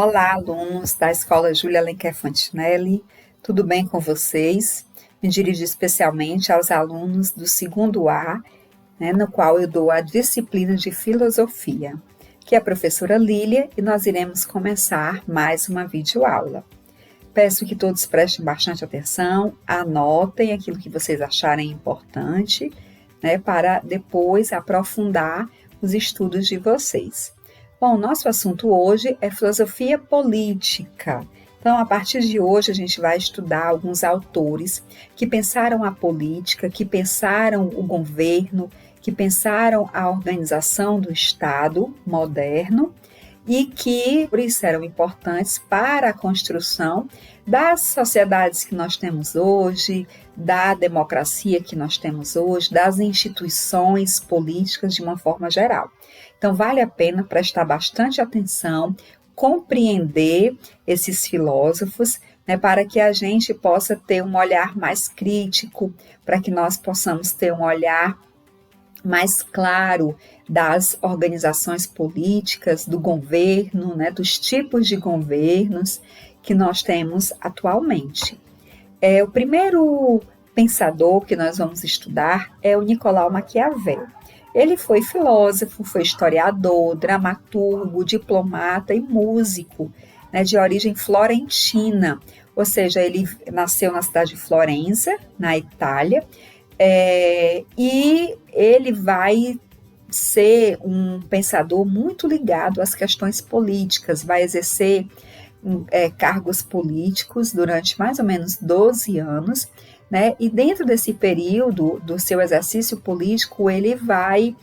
Olá, alunos da Escola Júlia Alencar Fantinelli, tudo bem com vocês? Me dirijo especialmente aos alunos do segundo A, no qual eu dou a disciplina de Filosofia, que é a professora Lília, e nós iremos começar mais uma videoaula. Peço que todos prestem bastante atenção, anotem aquilo que vocês acharem importante, para depois aprofundar os estudos de vocês. Bom, nosso assunto hoje é filosofia política. Então, a partir de hoje, a gente vai estudar alguns autores que pensaram a política, que pensaram o governo, que pensaram a organização do Estado moderno e que, por isso, eram importantes para a construção das sociedades que nós temos hoje, da democracia que nós temos hoje, das instituições políticas de uma forma geral. Então, vale a pena prestar bastante atenção, compreender esses filósofos, para que a gente possa ter um olhar mais crítico, para que nós possamos ter um olhar mais claro das organizações políticas, do governo, dos tipos de governos que nós temos atualmente. O primeiro pensador que nós vamos estudar é o Nicolau Maquiavel. Ele foi filósofo, foi historiador, dramaturgo, diplomata e músico, de origem florentina, ou seja, ele nasceu na cidade de Florença, na Itália, e ele vai ser um pensador muito ligado às questões políticas, vai exercer cargos políticos durante mais ou menos 12 anos, e dentro desse período do seu exercício político, ele vai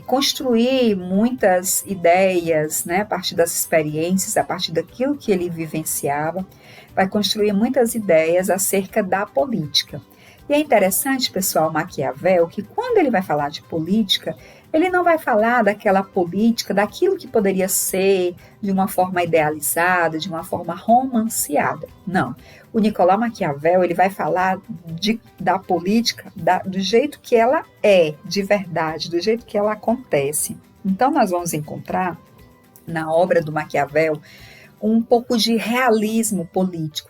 construir muitas ideias, a partir das experiências, a partir daquilo que ele vivenciava, vai construir muitas ideias acerca da política. E é interessante, pessoal, Maquiavel, que quando ele vai falar de política, ele não vai falar daquela política, daquilo que poderia ser de uma forma idealizada, de uma forma romanceada. Não. O Nicolau Maquiavel, ele vai falar da política do jeito que ela é, de verdade, do jeito que ela acontece. Então, nós vamos encontrar na obra do Maquiavel um pouco de realismo político,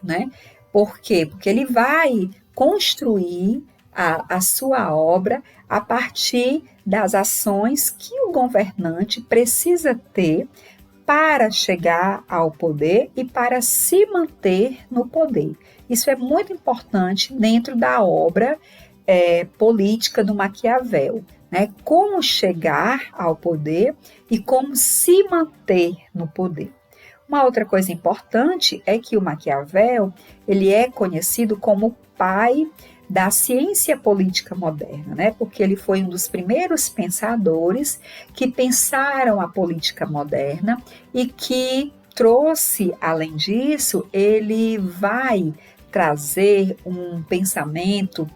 Por quê? Porque ele vai construir a sua obra a partir das ações que o governante precisa ter para chegar ao poder e para se manter no poder. Isso é muito importante dentro da obra política do Maquiavel, como chegar ao poder e como se manter no poder. Uma outra coisa importante é que o Maquiavel, ele é conhecido como pai da ciência política moderna, porque ele foi um dos primeiros pensadores que pensaram a política moderna e que trouxe, além disso, ele vai trazer um pensamento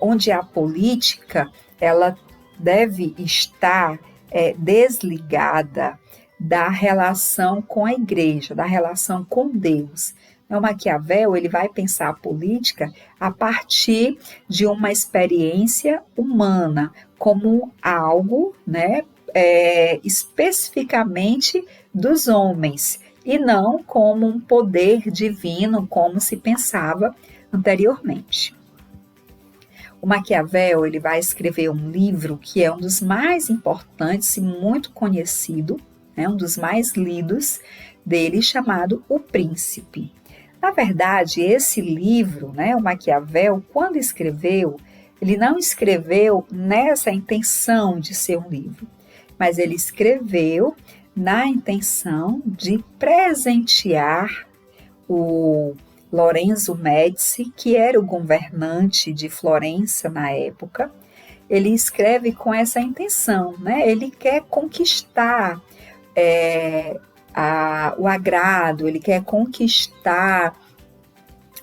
onde a política ela deve estar desligada da relação com a igreja, da relação com Deus. O Maquiavel, ele vai pensar a política a partir de uma experiência humana, como algo, especificamente dos homens, e não como um poder divino, como se pensava anteriormente. O Maquiavel, ele vai escrever um livro que é um dos mais importantes e muito conhecido, um dos mais lidos dele, chamado O Príncipe. Na verdade, esse livro, o Maquiavel, quando escreveu, ele não escreveu nessa intenção de ser um livro, mas ele escreveu na intenção de presentear o Lorenzo Médici, que era o governante de Florença na época. Ele escreve com essa intenção, ele quer conquistar o agrado, ele quer conquistar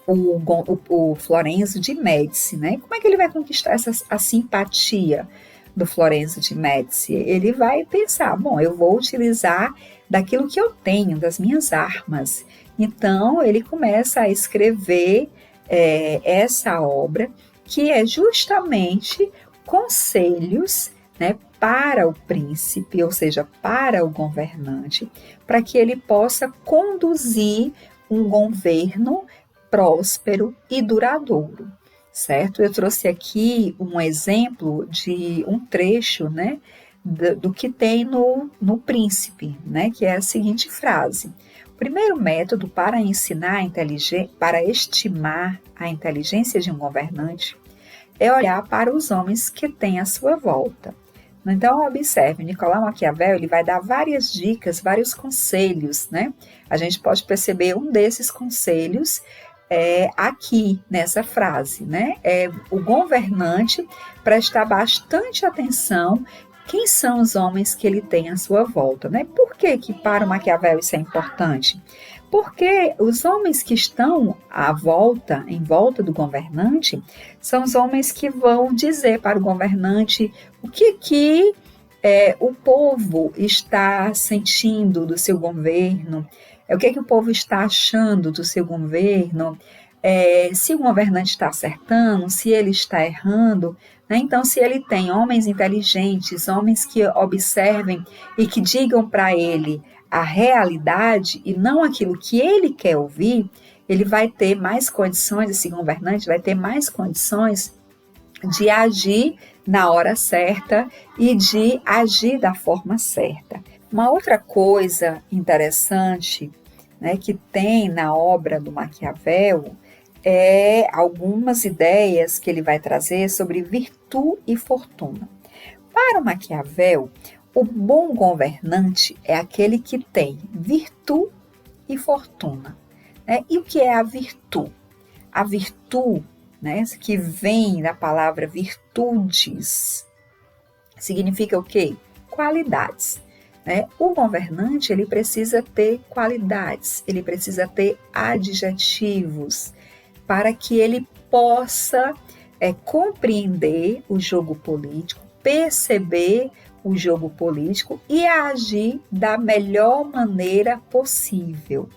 o Florenzo de Médici, Como é que ele vai conquistar a simpatia do Florenzo de Médici? Ele vai pensar, eu vou utilizar daquilo que eu tenho, das minhas armas. Então, ele começa a escrever essa obra, que é justamente conselhos, para o príncipe, ou seja, para o governante, para que ele possa conduzir um governo próspero e duradouro, certo? Eu trouxe aqui um exemplo de um trecho, né, do que tem no Príncipe, né, que é a seguinte frase: o primeiro método para ensinar para estimar a inteligência de um governante é olhar para os homens que têm à sua volta. Então, observe, Nicolau Maquiavel ele vai dar várias dicas, vários conselhos, né? A gente pode perceber um desses conselhos aqui nessa frase, né? É o governante prestar bastante atenção quem são os homens que ele tem à sua volta, né? Por que que para o Maquiavel isso é importante? Porque os homens que estão em volta do governante, são os homens que vão dizer para o governante o que o povo está sentindo do seu governo, o que o povo está achando do seu governo, se o governante está acertando, se ele está errando, né? Então, se ele tem homens inteligentes, homens que observem e que digam para ele a realidade e não aquilo que ele quer ouvir, ele vai ter mais condições, esse governante vai ter mais condições de agir na hora certa e de agir da forma certa. Uma outra coisa interessante, né, que tem na obra do Maquiavel é algumas ideias que ele vai trazer sobre virtude e fortuna. Para o Maquiavel, o bom governante é aquele que tem virtude e fortuna, né? E o que é a virtude? A virtude, né, que vem da palavra virtudes, significa o quê? Qualidades. Né? O governante ele precisa ter qualidades, ele precisa ter adjetivos para que ele possa compreender o jogo político, perceber o jogo político e agir da melhor maneira possível,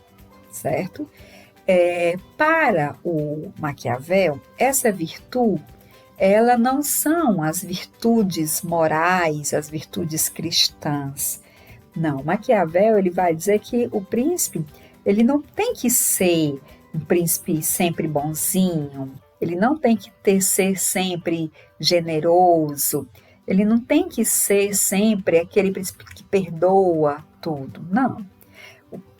certo? Para o Maquiavel, essa virtude, ela não são as virtudes morais, as virtudes cristãs. Não, Maquiavel ele vai dizer que o príncipe ele não tem que ser um príncipe sempre bonzinho, ele não tem que ser sempre generoso, ele não tem que ser sempre aquele príncipe que perdoa tudo, não.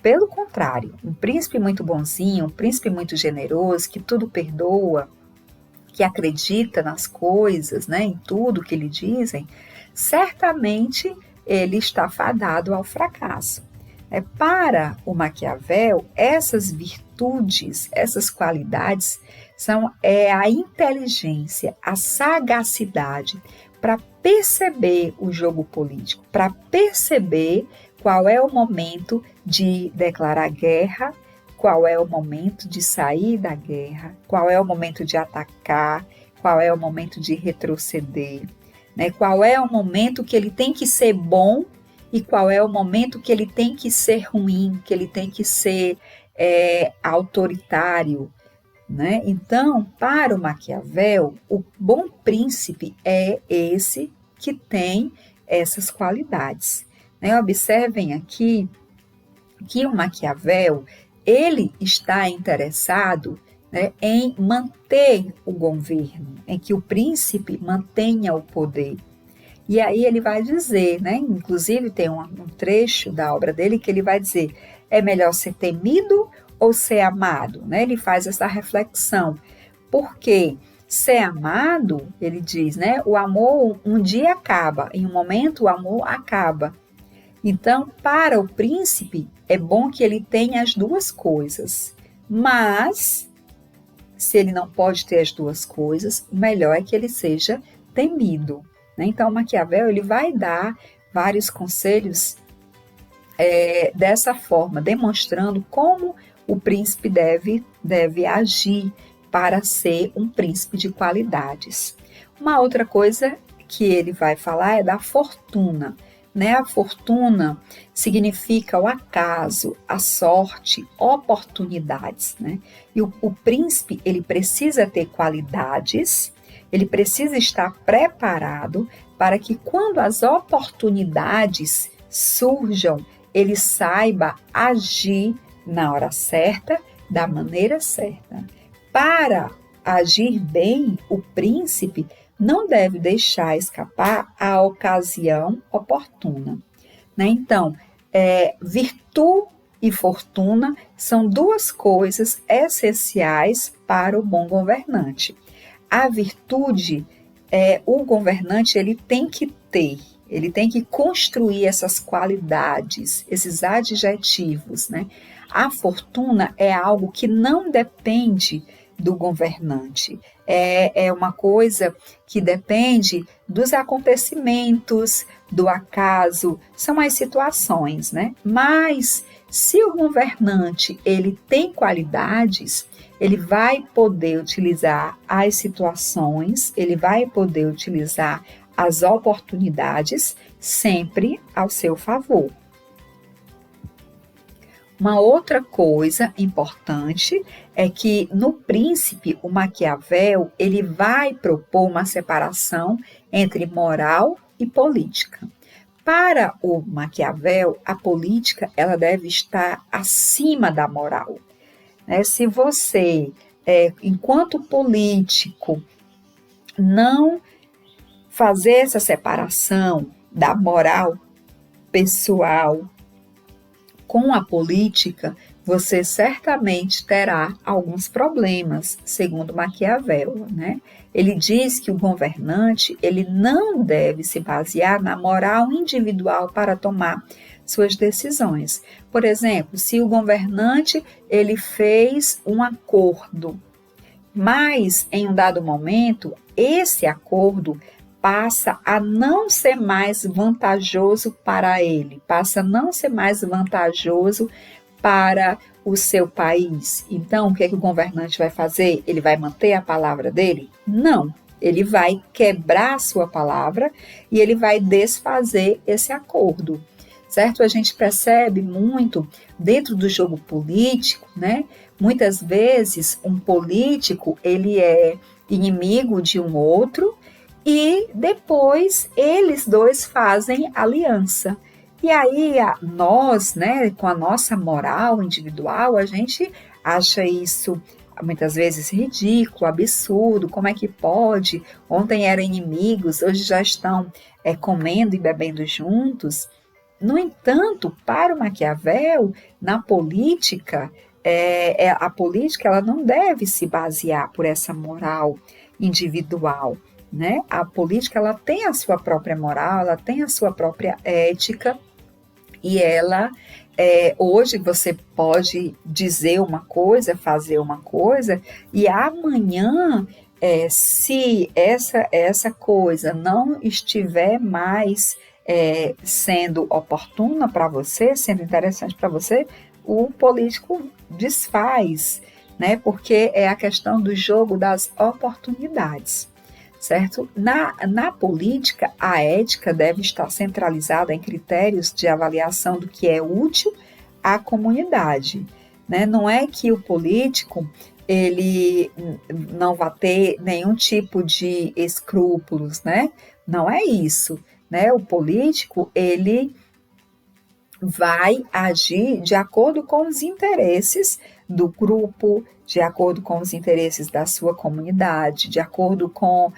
Pelo contrário, um príncipe muito bonzinho, um príncipe muito generoso, que tudo perdoa, que acredita nas coisas, né, em tudo que lhe dizem, certamente ele está fadado ao fracasso. Para o Maquiavel, essas virtudes, essas qualidades são a inteligência, a sagacidade para perceber o jogo político, para perceber qual é o momento de declarar guerra, qual é o momento de sair da guerra, qual é o momento de atacar, qual é o momento de retroceder, né? Qual é o momento que ele tem que ser bom e qual é o momento que ele tem que ser ruim, que ele tem que ser autoritário, né? Então, para o Maquiavel, o bom príncipe é esse que tem essas qualidades, né? Observem aqui que o Maquiavel ele está interessado, né, em manter o governo, em que o príncipe mantenha o poder. E aí ele vai dizer, né, inclusive tem um trecho da obra dele que ele vai dizer, é melhor ser temido ou ser amado? Né? Ele faz essa reflexão, porque ser amado, ele diz, né, o amor um dia acaba, em um momento o amor acaba. Então, para o príncipe, é bom que ele tenha as duas coisas, mas se ele não pode ter as duas coisas, o melhor é que ele seja temido. Né? Então, Maquiavel ele vai dar vários conselhos dessa forma, demonstrando como o príncipe deve agir para ser um príncipe de qualidades. Uma outra coisa que ele vai falar é da fortuna. Né? A fortuna significa o acaso, a sorte, oportunidades. Né? E o príncipe ele precisa ter qualidades, ele precisa estar preparado para que quando as oportunidades surjam, ele saiba agir na hora certa, da maneira certa. Para agir bem, o príncipe não deve deixar escapar a ocasião oportuna, né? Então, virtude e fortuna são duas coisas essenciais para o bom governante. A virtude, o governante ele tem que ter, ele tem que construir essas qualidades, esses adjetivos, né? A fortuna é algo que não depende do governante, é uma coisa que depende dos acontecimentos, do acaso, são as situações, né? Mas se o governante ele tem qualidades, ele vai poder utilizar as situações, ele vai poder utilizar as oportunidades sempre ao seu favor. Uma outra coisa importante é que no Príncipe, o Maquiavel, ele vai propor uma separação entre moral e política. Para o Maquiavel, a política ela deve estar acima da moral, né? Se você, enquanto político, não fazer essa separação da moral pessoal com a política, você certamente terá alguns problemas, segundo Maquiavel, né? Ele diz que o governante ele não deve se basear na moral individual para tomar suas decisões. Por exemplo, se o governante ele fez um acordo, mas em um dado momento esse acordo passa a não ser mais vantajoso para ele, passa a não ser mais vantajoso para o seu país. Então, o que é que o governante vai fazer? Ele vai manter a palavra dele? Não. Ele vai quebrar a sua palavra e ele vai desfazer esse acordo, certo? A gente percebe muito dentro do jogo político, né? Muitas vezes um político, ele é inimigo de um outro e depois eles dois fazem aliança. E aí nós, né, com a nossa moral individual, a gente acha isso muitas vezes ridículo, absurdo, como é que pode? Ontem eram inimigos, hoje já estão comendo e bebendo juntos. No entanto, para o Maquiavel, na política, a política ela não deve se basear por essa moral individual, né? A política ela tem a sua própria moral, ela tem a sua própria ética e ela hoje você pode dizer uma coisa, fazer uma coisa e amanhã se essa coisa não estiver mais sendo oportuna para você, sendo interessante para você, o político desfaz, né? Porque é a questão do jogo das oportunidades, certo? Na política, a ética deve estar centralizada em critérios de avaliação do que é útil à comunidade, né? Não é que o político ele não vai ter nenhum tipo de escrúpulos, né? Não é isso, né? O político, ele vai agir de acordo com os interesses do grupo, de acordo com os interesses da sua comunidade, de acordo com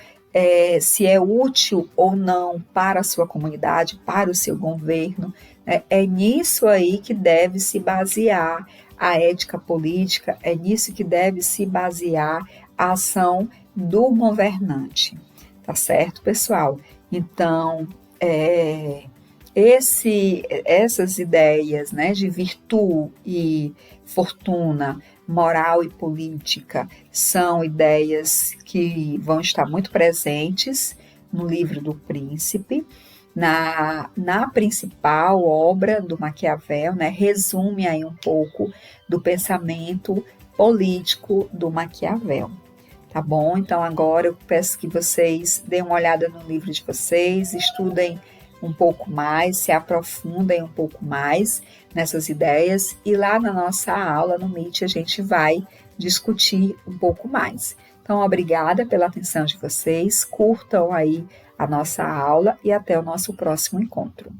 se é útil ou não para a sua comunidade, para o seu governo. É nisso aí que deve se basear a ética política, é nisso que deve se basear a ação do governante. Tá certo, pessoal? Então, essas ideias, né, de virtude e fortuna, moral e política, são ideias que vão estar muito presentes no livro do Príncipe. Na principal obra do Maquiavel, né, resume aí um pouco do pensamento político do Maquiavel. Tá bom? Então agora eu peço que vocês deem uma olhada no livro de vocês, estudem um pouco mais, se aprofundem um pouco mais nessas ideias e lá na nossa aula no Meet a gente vai discutir um pouco mais. Então, obrigada pela atenção de vocês, curtam aí a nossa aula e até o nosso próximo encontro.